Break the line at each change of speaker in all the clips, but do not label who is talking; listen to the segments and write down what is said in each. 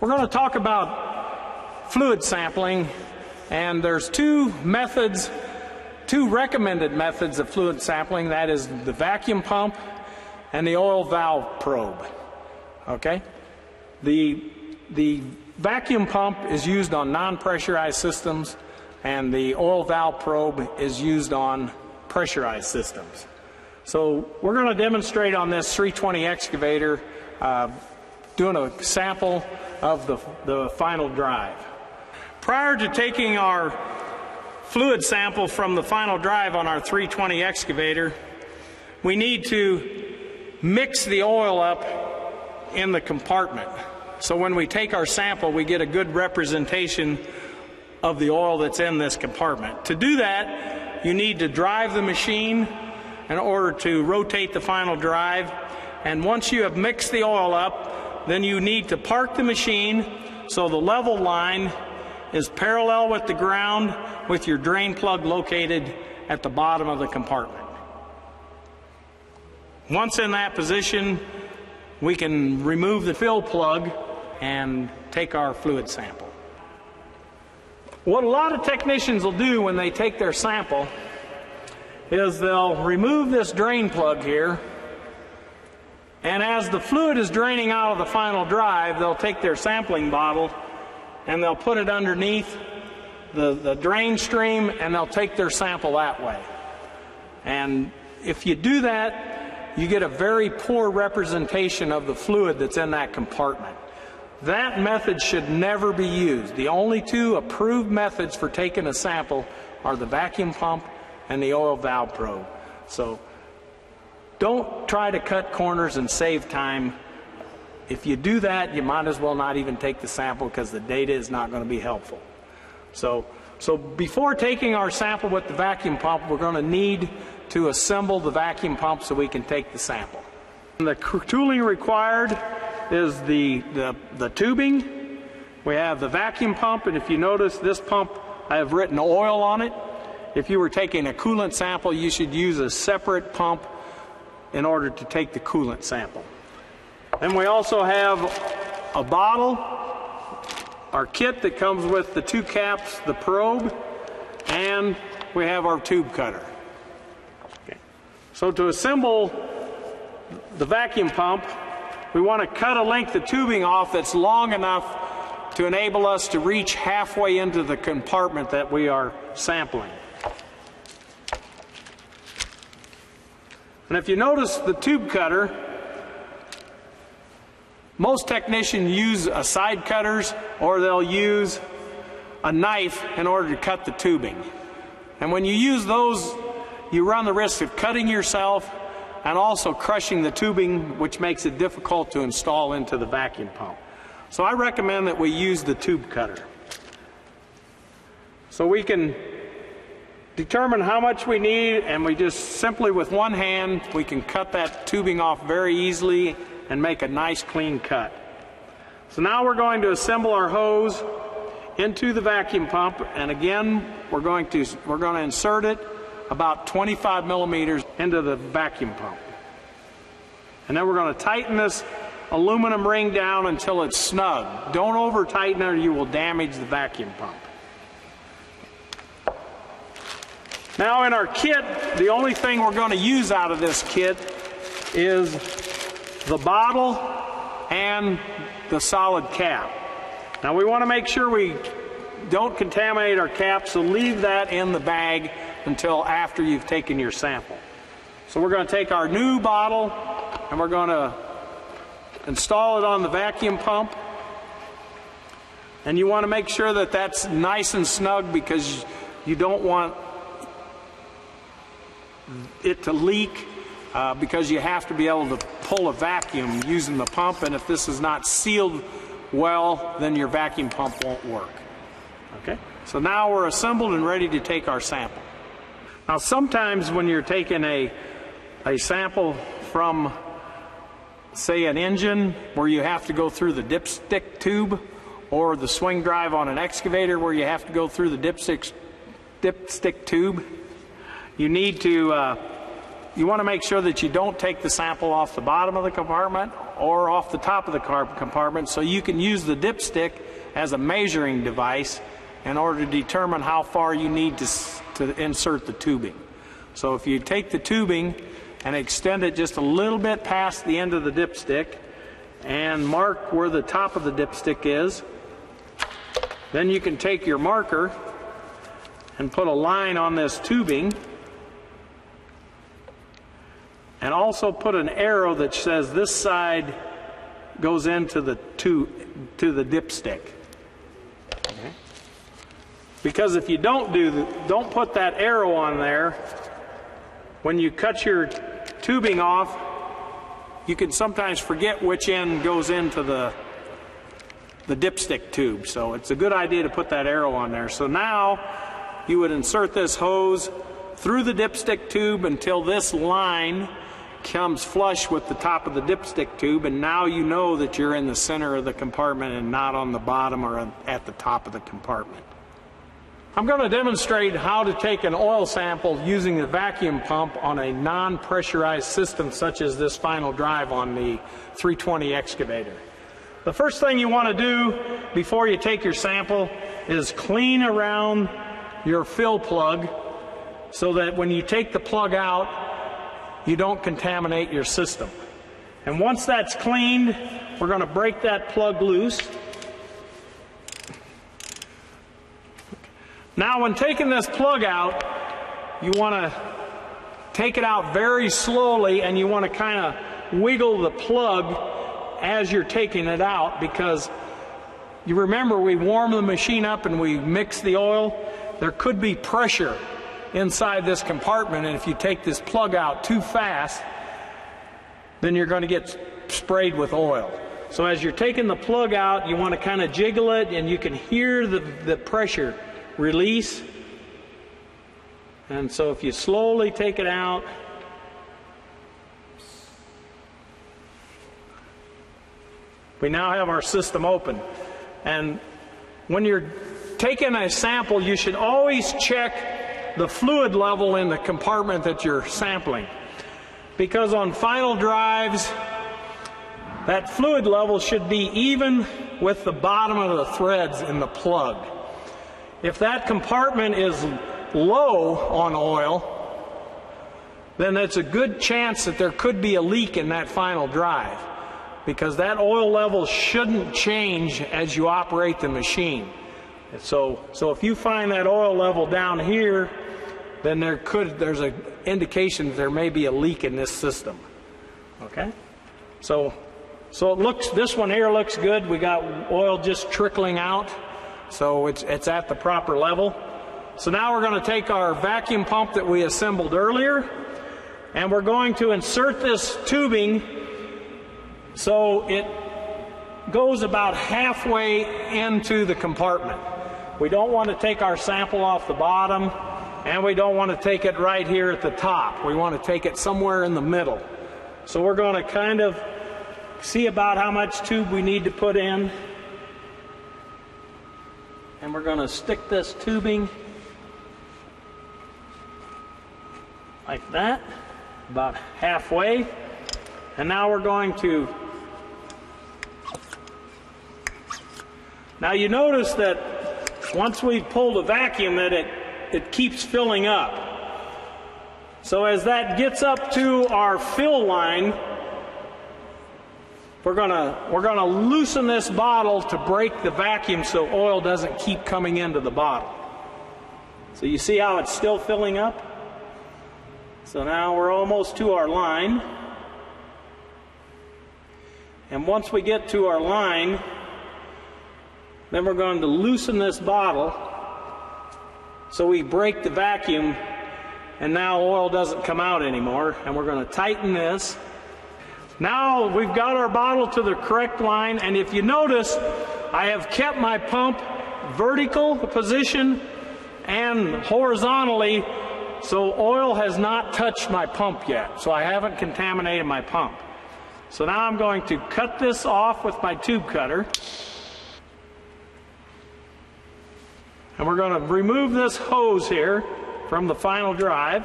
We're going to talk about fluid sampling, and there's two recommended methods of fluid sampling. That is the vacuum pump and the oil valve probe. Okay? The vacuum pump is used on non-pressurized systems, and the oil valve probe is used on pressurized systems. So we're going to demonstrate on this 320 excavator doing a sample of the final drive. Prior to taking our fluid sample from the final drive on our 320 excavator, we need to mix the oil up in the compartment. So when we take our sample, we get a good representation of the oil that's in this compartment. To do that, you need to drive the machine in order to rotate the final drive. And once you have mixed the oil up, then you need to park the machine so the level line is parallel with the ground, with your drain plug located at the bottom of the compartment. Once in that position, we can remove the fill plug and take our fluid sample. What a lot of technicians will do when they take their sample is they'll remove this drain plug here, and as the fluid is draining out of the final drive, they'll take their sampling bottle and they'll put it underneath the drain stream, and they'll take their sample that way. And if you do that, you get a very poor representation of the fluid that's in that compartment. That method should never be used. The only two approved methods for taking a sample are the vacuum pump and the oil valve probe. So don't try to cut corners and save time. If you do that, you might as well not even take the sample, because the data is not going to be helpful. So before taking our sample with the vacuum pump, we're going to need to assemble the vacuum pump so we can take the sample. And the tooling required is the tubing. We have the vacuum pump, and if you notice, this pump, I have written oil on it. If you were taking a coolant sample, you should use a separate pump in order to take the coolant sample. Then we also have a bottle, our kit that comes with the two caps, the probe, and we have our tube cutter. Okay. So to assemble the vacuum pump, we want to cut a length of tubing off that's long enough to enable us to reach halfway into the compartment that we are sampling. And if you notice the tube cutter, most technicians use a side cutters, or they'll use a knife in order to cut the tubing. And when you use those, you run the risk of cutting yourself and also crushing the tubing, which makes it difficult to install into the vacuum pump. So I recommend that we use the tube cutter. So we can determine how much we need, and we just simply with one hand we can cut that tubing off very easily and make a nice clean cut. So now we're going to assemble our hose into the vacuum pump, and again we're going to insert it about 25 millimeters into the vacuum pump. And then we're going to tighten this aluminum ring down until it's snug. Don't over tighten it or you will damage the vacuum pump. Now in our kit, the only thing we're going to use out of this kit is the bottle and the solid cap. Now we want to make sure we don't contaminate our cap, so leave that in the bag until after you've taken your sample. So we're going to take our new bottle and we're going to install it on the vacuum pump. And you want to make sure that that's nice and snug, because you don't want it to leak, because you have to be able to pull a vacuum using the pump, and if this is not sealed well, then your vacuum pump won't work. Okay? So now we're assembled and ready to take our sample. Now sometimes when you're taking a sample from say an engine where you have to go through the dipstick tube, or the swing drive on an excavator where you have to go through the dipstick tube, you need to you want to make sure that you don't take the sample off the bottom of the compartment or off the top of the compartment, so you can use the dipstick as a measuring device in order to determine how far you need to insert the tubing. So if you take the tubing and extend it just a little bit past the end of the dipstick and mark where the top of the dipstick is, then you can take your marker and put a line on this tubing, and also put an arrow that says this side goes into the to the dipstick. Okay. Because if you don't put that arrow on there, when you cut your tubing off, you can sometimes forget which end goes into the dipstick tube. So it's a good idea to put that arrow on there. So now you would insert this hose through the dipstick tube until this line comes flush with the top of the dipstick tube, and now you know that you're in the center of the compartment and not on the bottom or at the top of the compartment. I'm going to demonstrate how to take an oil sample using the vacuum pump on a non-pressurized system such as this final drive on the 320 excavator. The first thing you want to do before you take your sample is clean around your fill plug so that when you take the plug out, you don't contaminate your system. And once that's cleaned, we're going to break that plug loose. Now when taking this plug out, you want to take it out very slowly, and you want to kind of wiggle the plug as you're taking it out, because you remember we warm the machine up and we mix the oil. There could be pressure inside this compartment, and if you take this plug out too fast, then you're going to get sprayed with oil. So as you're taking the plug out, you want to kind of jiggle it, and you can hear the pressure release. And so if you slowly take it out, we now have our system open. And when you're taking a sample, you should always check the fluid level in the compartment that you're sampling, because on final drives that fluid level should be even with the bottom of the threads in the plug. If that compartment is low on oil, then it's a good chance that there could be a leak in that final drive, because that oil level shouldn't change as you operate the machine. So if you find that oil level down here, then there's an indication that there may be a leak in this system. Okay? So it looks, this one here looks good. We got oil just trickling out, so it's at the proper level. So now we're going to take our vacuum pump that we assembled earlier, and we're going to insert this tubing so it goes about halfway into the compartment. We don't want to take our sample off the bottom, and we don't want to take it right here at the top. We want to take it somewhere in the middle. So we're going to kind of see about how much tube we need to put in. And we're going to stick this tubing like that, about halfway. And now we're going to... Now you notice that once we've pulled a vacuum, that it keeps filling up. So as that gets up to our fill line, we're gonna loosen this bottle to break the vacuum so oil doesn't keep coming into the bottle. So you see how it's still filling up? So now we're almost to our line. And once we get to our line, then we're going to loosen this bottle so we break the vacuum, and now oil doesn't come out anymore. And we're going to tighten this. Now we've got our bottle to the correct line, and if you notice, I have kept my pump vertical position and horizontally, so oil has not touched my pump yet. So I haven't contaminated my pump. So now I'm going to cut this off with my tube cutter. And we're going to remove this hose here from the final drive.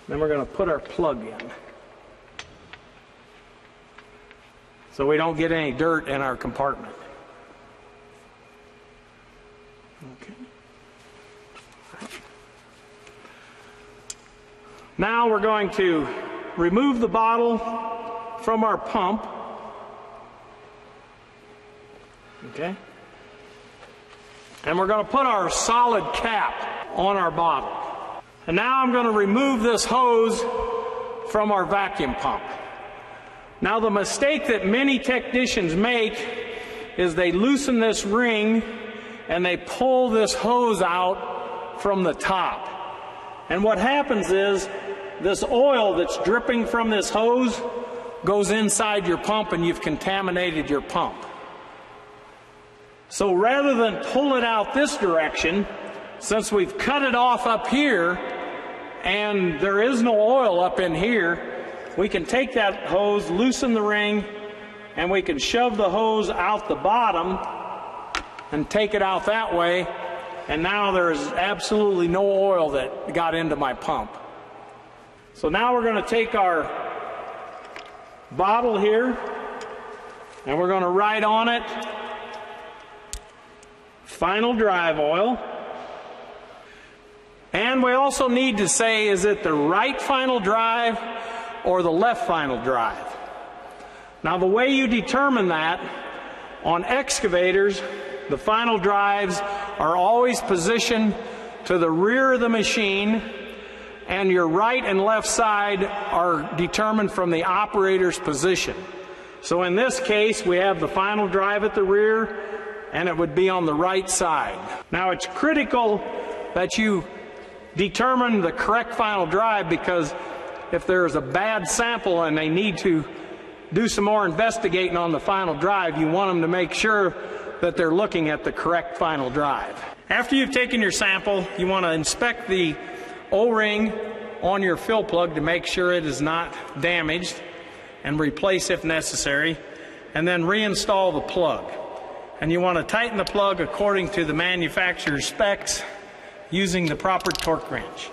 Then we're going to put our plug in, so we don't get any dirt in our compartment. Okay. Now we're going to remove the bottle from our pump. Okay. And we're going to put our solid cap on our bottle. And now I'm going to remove this hose from our vacuum pump. Now the mistake that many technicians make is they loosen this ring and they pull this hose out from the top. And what happens is this oil that's dripping from this hose goes inside your pump and you've contaminated your pump. So rather than pull it out this direction, since we've cut it off up here and there is no oil up in here, we can take that hose, loosen the ring, and we can shove the hose out the bottom and take it out that way, and now there's absolutely no oil that got into my pump. So now we're going to take our bottle here and we're going to write on it final drive oil. And we also need to say, is it the right final drive or the left final drive? Now the way you determine that, on excavators, the final drives are always positioned to the rear of the machine, and your right and left side are determined from the operator's position. So in this case, we have the final drive at the rear, and it would be on the right side. Now it's critical that you determine the correct final drive, because if there's a bad sample and they need to do some more investigating on the final drive, you want them to make sure that they're looking at the correct final drive. After you've taken your sample, you want to inspect the O-ring on your fill plug to make sure it is not damaged, and replace if necessary, and then reinstall the plug. And you want to tighten the plug according to the manufacturer's specs using the proper torque wrench.